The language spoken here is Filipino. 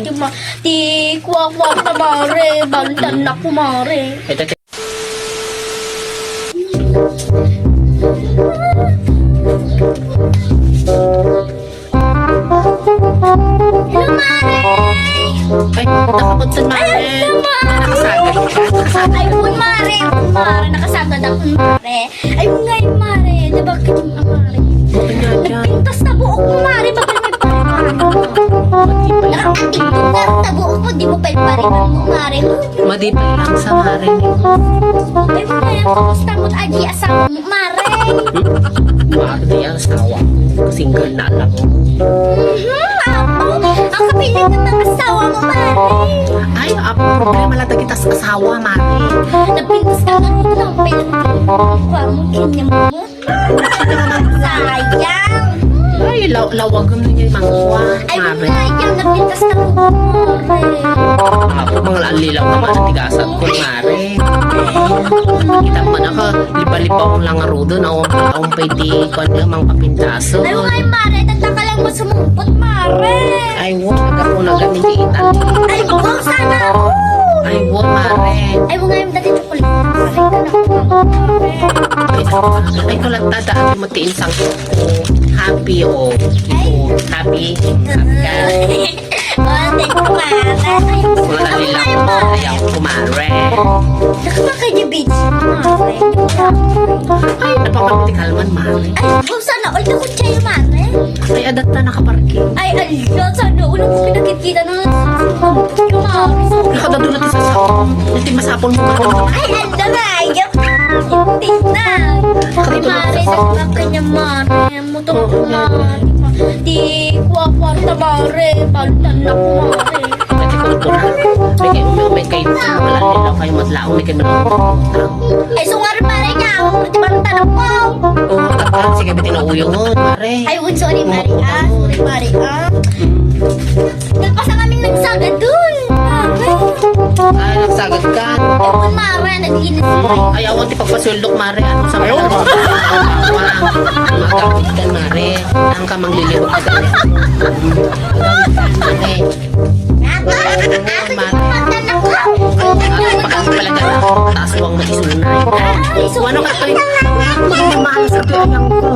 Di kuwa-kuwa na mare, balutan na ko mare. Ito. Hello mare! Ay, nakapuntan mare. Nakasagad ka. Ayun mare, nakasagad ako mare. Ayun nga yung mare, di ba yung mare? Nagpintas na buhok mo mare, bakit may pariman mo? Nakapintas na buhok mo, di mo pa yung pariman mo mare. Madipay lang sa mare niyo. Ayun nga yung kamusta mo't aji asawa mo mare. Mare di ang asawa. Single na lang. Ako, ang kapilit ng mga asawa mo mare. Ay, problema lang kita sa asawa, mare. Nagpintas ka na dito ng pinagkuha mo, ganyan mo. Sayang. Ay, lawag mo niya yung mangkuha, Ay, mare. sayang, nagpintas na mo mare. Mga lalilaw naman ang tigasan ko, mare. Kita man ako, lipa-lipa ko lang rudo na akong pwede ko ang mga papintaso. Ay, nga mare, tagtaka lang mo sumumpot mare. Ay, wag ako na ganun kita. Ay, wow, sana ako. Ay, wag, mare. Ay, nga yung dati chocolate mare. Ay, ko lang tadaan mo tiinsang ko. Happy o happy. Happy ka. Oh, thank you mare. Mga lalilaw ko, ayaw ko, mare. Nakapaka yung beach mare. Ay, napapamitikal man, mare. Ay, wow, sana all na kutsaya mare. Ay, adat na nakaparking. Ay, ala, sana ulang ko pinakikita na sumumpot ka mare. Nakadadulat sa sakong. Hindi masapon mo ka. Ay, anda na, ayok. Hindi na. Ay, mare, nagpaka niya mare. Mutong ko mare. Di kuwa-kuwa na mare. Balutan na ko mare. Kasi kultura. May kayo sa mga lalilaw kayo matlaong may kayo matlaong. Ay, sungar mare niya. Di balutan ako. Oo, tapan. Sige, bitin na uyo mo, mare. Ay, sorry mare ah. Sorry mare ah. Nagpasa kaming nagsagad dun. Mare. Ay, nagsagad ka. Ewan mare, nag-inis mare. Ay, awan ti pagpasuldok, mare. Ano sa mga magawit ka, mare. Ang ka mangliliwag ka gali. Magawit ka, mare. Ay, pakang pala ka na. Taas huwang maisunay. Ay, Ano ka ito? Magmamahal sa tuyang ko.